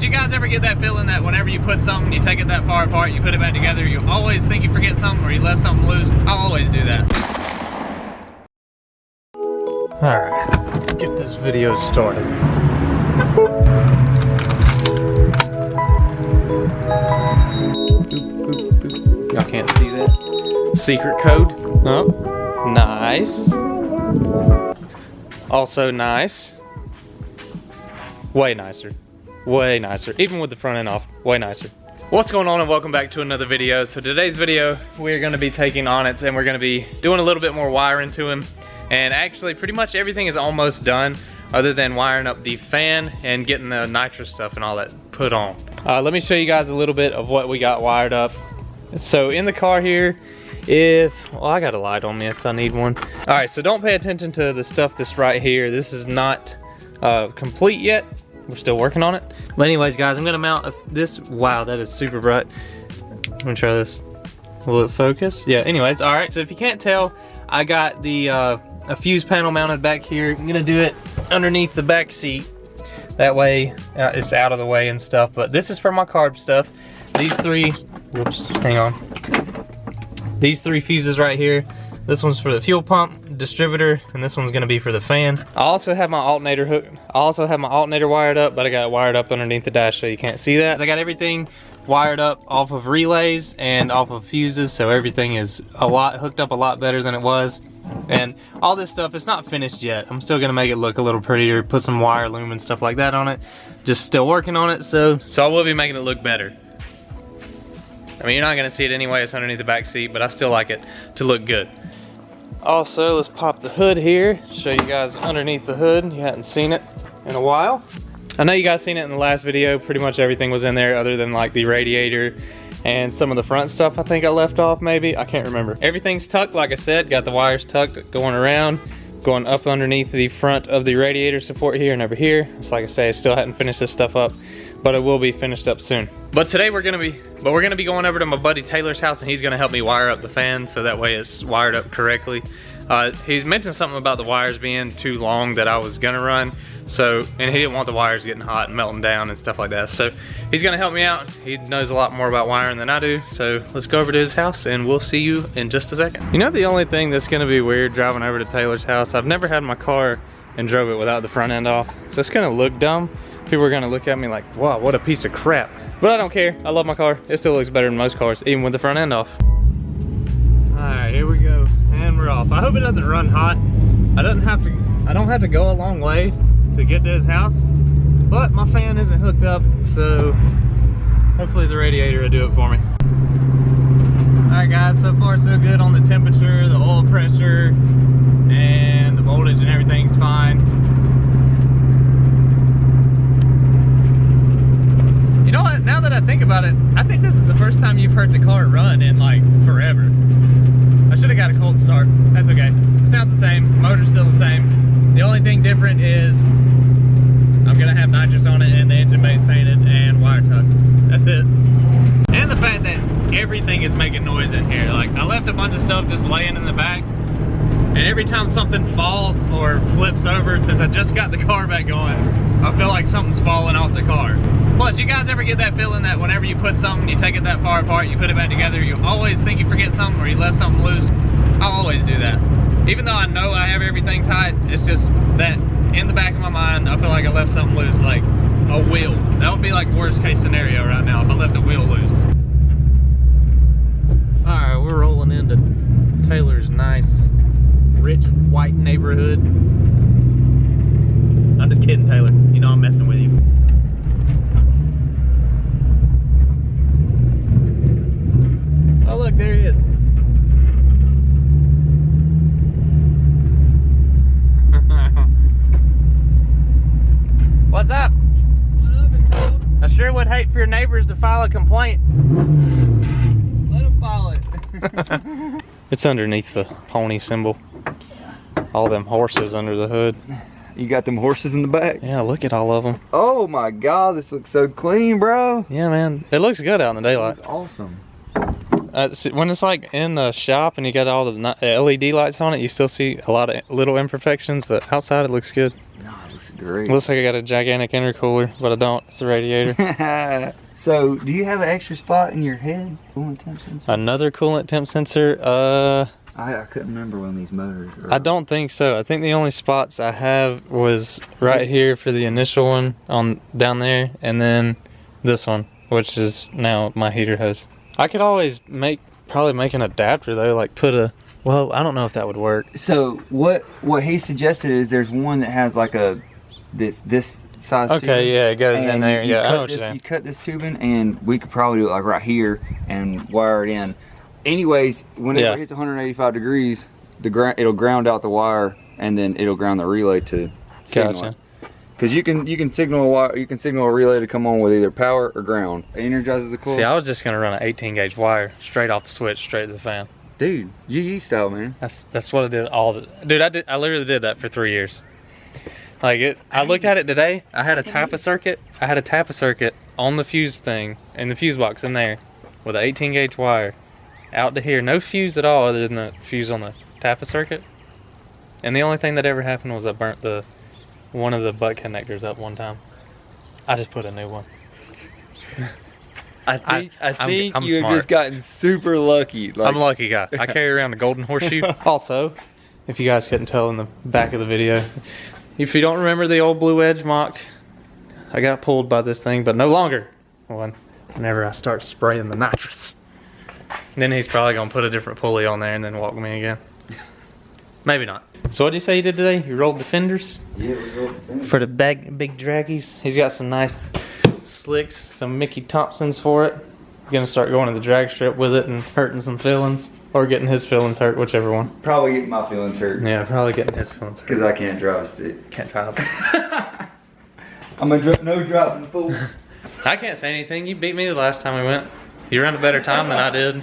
you guys ever get that feeling that whenever you put something, you take it that far apart, you put it back together, you always think you forget something or you left something loose? I always do that. Alright, let's get this video started. Y'all can't see that. Secret code. Oh, nice. Also nice. Way nicer. Way nicer. Even with the front end off, way nicer. What's going on, and welcome back to another video. So today's video, we're gonna be taking Onyx and we're gonna be doing a little bit more wiring to him. And actually pretty much everything is almost done other than wiring up the fan and getting the nitrous stuff and all that put on. Let me show you guys a little bit of what we got wired up. So in the car here, well, I got a light on me if I need one. All right, so don't pay attention to the stuff that's right here. This is not complete yet. We're still working on it. But anyways, guys, I'm gonna mount this. Wow, that is super bright. I'm gonna try this. Will it focus? Yeah, anyways, all right. So if you can't tell, I got the a fuse panel mounted back here. I'm gonna do it underneath the back seat. That way it's out of the way and stuff. But this is for my carb stuff. These three, whoops, hang on. These three fuses right here. This one's for the fuel pump, distributor, and this one's gonna be for the fan. I also have my alternator hooked. I also have my alternator wired up, but I got it wired up underneath the dash so you can't see that. I got everything wired up off of relays and off of fuses, so everything is hooked up a lot better than it was. And all this stuff, it's not finished yet. I'm still gonna make it look a little prettier, put some wire loom and stuff like that on it. Just still working on it, so I will be making it look better. I mean, you're not gonna see it anyway, it's underneath the back seat, but I still like it to look good. Also, let's pop the hood here, show you guys underneath the hood. You hadn't seen it in a while. I know you guys seen it in the last video. Pretty much everything was in there other than like the radiator and some of the front stuff I think I left off maybe. I can't remember. Everything's tucked, like I said, got the wires tucked going around, going up underneath the front of the radiator support here and over here. It's like I say, I still hadn't finished this stuff up, but it will be finished up soon. But today we're gonna be going over to my buddy Taylor's house, and he's gonna help me wire up the fan so that way it's wired up correctly. He's mentioned something about the wires being too long that I was gonna run, and he didn't want the wires getting hot and melting down and stuff like that. So he's gonna help me out. He knows a lot more about wiring than I do. So let's go over to his house and we'll see you in just a second. You know, the only thing that's gonna be weird driving over to Taylor's house, I've never had my car and drove it without the front end off. So it's gonna look dumb. People are gonna look at me like, wow, what a piece of crap. But I don't care, I love my car. It still looks better than most cars, even with the front end off. All right, here we go, and we're off. I hope it doesn't run hot. I don't have to go a long way to get to his house, but my fan isn't hooked up, so hopefully the radiator will do it for me. All right, guys, so far so good on the temperature, the oil pressure, and the voltage and everything's fine. You know what, now that I think about it, I think this is the first time you've heard the car run in like forever. I should have got a cold start. That's okay. It sounds the same, motor's still the same. The only thing different is I'm gonna have nitrous on it and the engine bay's painted and wire tucked. That's it. And the fact that everything is making noise in here. Like, I left a bunch of stuff just laying in the back, and every time something falls or flips over, since I just got the car back going, I feel like something's falling off the car. Plus, you guys ever get that feeling that whenever you put something, you take it that far apart, you put it back together, you always think you forget something or you left something loose? I always do that. Even though I know I have everything tight, it's just that in the back of my mind, I feel like I left something loose, like a wheel. That would be like worst case scenario right now if I left a wheel loose. All right, we're rolling into Taylor's nice, rich white neighborhood. I'm just kidding, Taylor. You know I'm messing with you. Oh look, there he is. What's up? What up, I sure would hate for your neighbors to file a complaint. Let them file it. It's underneath the pony symbol. All them horses under the hood. You got them horses in the back? Yeah, look at all of them. Oh my God, this looks so clean, bro. Yeah, man. It looks good out in the daylight. That's awesome. When it's like in the shop and you got all the LED lights on it, you still see a lot of little imperfections, but outside it looks good. No, it looks great. Looks like I got a gigantic intercooler, but I don't. It's the radiator. So, do you have an extra spot in your head? Coolant temp sensor? Another coolant temp sensor. I couldn't remember when these motors are. I don't think so. I think the only spots I have was right here for the initial one on down there, and then this one, which is now my heater hose. I could always probably make an adapter though, like put a. Well, I don't know if that would work. So what he suggested is there's one that has like a this size. Okay, tubing, yeah, it goes in there. Yeah, I know what you're saying. You cut this tubing, and we could probably do it like right here and wire it in. Anyways, whenever it hits 185 degrees, it'll ground out the wire, and then it'll ground the relay to signal it. Because you can signal a wire, you can signal a relay to come on with either power or ground. It energizes the coil. See, I was just gonna run an 18 gauge wire straight off the switch, straight to the fan. Dude, GE style, man. That's what I did dude, I literally did that for 3 years. Like I looked at it today. I had a tap circuit. I had a tap circuit on the fuse thing in the fuse box in there with an 18 gauge wire out to here. No fuse at all other than the fuse on the tap circuit. And the only thing that ever happened was I burnt one of the butt connectors up one time. I just put a new one. I think I'm you've smart. just gotten super lucky. Like, I'm a lucky guy. I carry around a golden horseshoe. Also, if you guys couldn't tell in the back of the video, if you don't remember the old Blue Edge mock, I got pulled by this thing, but no longer. Whenever I start spraying the nitrous. Then he's probably gonna put a different pulley on there and then walk me again. Maybe not. So what did you say you did today? You rolled the fenders? Yeah, we rolled the fenders. For the big draggies. He's got some nice slicks, some Mickey Thompsons for it. Gonna start going to the drag strip with it and hurting some feelings. Or getting his feelings hurt, whichever one. Probably getting my feelings hurt. Yeah, probably getting his feelings hurt. Because I can't drive a stick. Can't drive. I'm a no dropping fool. I can't say anything. You beat me the last time we went. You ran a better time than I did.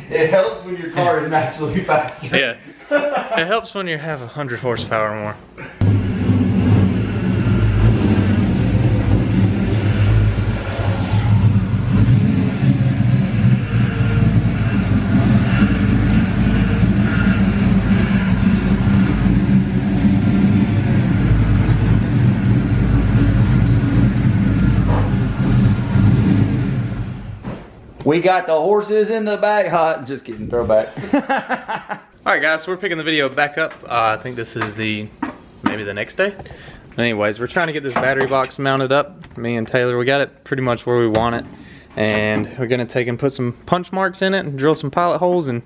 It helps when your car is naturally faster. Yeah. It helps when you have 100 horsepower or more. We got the horses in the back. Hot. Just kidding. Throwback. Alright guys, so we're picking the video back up. I think this is maybe the next day. Anyways, we're trying to get this battery box mounted up. Me and Taylor, we got it pretty much where we want it. And we're gonna take and put some punch marks in it and drill some pilot holes and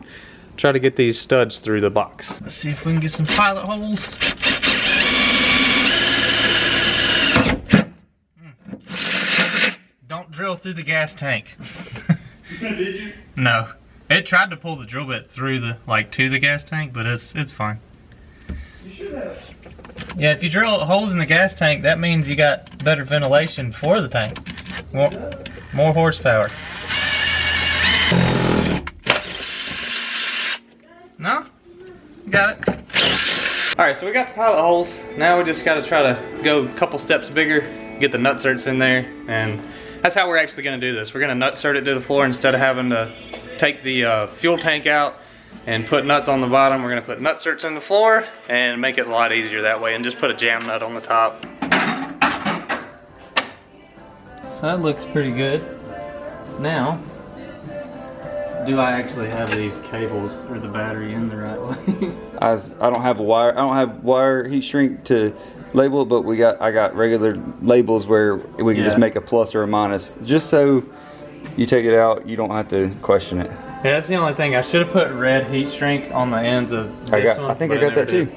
try to get these studs through the box. Let's see if we can get some pilot holes. Don't drill through the gas tank. Did you? No. It tried to pull the drill bit through to the gas tank, but it's fine. You should have. Yeah, if you drill holes in the gas tank, that means you got better ventilation for the tank. More horsepower. No? Got it. Alright, so we got the pilot holes. Now we just gotta try to go a couple steps bigger, get the nutserts in there, and that's how we're actually gonna do this. We're gonna nutsert it to the floor instead of having to take the fuel tank out and put nuts on the bottom. We're gonna put nutserts in the floor and make it a lot easier that way, and just put a jam nut on the top. So that looks pretty good. Now, do I actually have these cables or the battery in the right way? I don't have a wire. I don't have wire heat shrink to label it, but I got regular labels where we can just make a plus or a minus, just so you take it out, you don't have to question it. Yeah, that's the only thing. I should have put red heat shrink on the ends of this one. I think I got that too.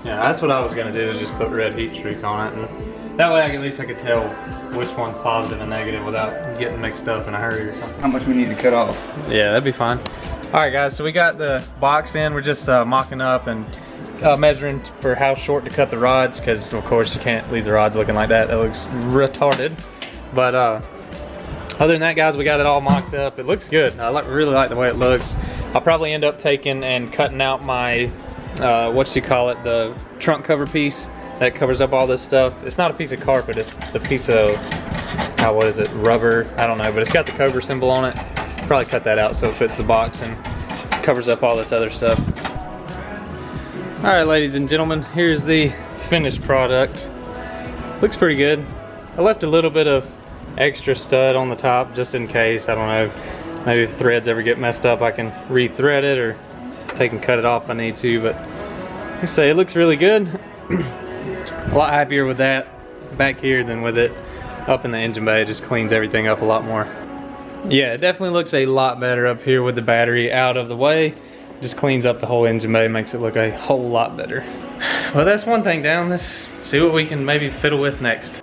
Yeah, that's what I was gonna do, is just put red heat shrink on it, and that way at least I could tell which one's positive and negative without getting mixed up in a hurry or something. How much we need to cut off? Yeah, that'd be fine. All right, guys, so we got the box in. We're just mocking up and measuring for how short to cut the rods, because of course you can't leave the rods looking like that. That looks retarded. But other than that, guys, we got it all mocked up. It looks good. I really like the way it looks. I'll probably end up taking and cutting out my the trunk cover piece that covers up all this stuff. It's not a piece of carpet, it's the piece of what is it, rubber, I don't know, but it's got the Cobra symbol on it. Probably cut that out so it fits the box and covers up all this other stuff. All right, ladies and gentlemen, here's the finished product. Looks pretty good. I left a little bit of extra stud on the top just in case. I don't know, maybe if threads ever get messed up I can re-thread it or take and cut it off if I need to, but like I say, it looks really good. A lot happier with that back here than with it up in the engine bay. It just cleans everything up a lot more. Yeah, it definitely looks a lot better up here with the battery out of the way. Just cleans up the whole engine bay, makes it look a whole lot better. Well, that's one thing down. Let's see what we can maybe fiddle with next.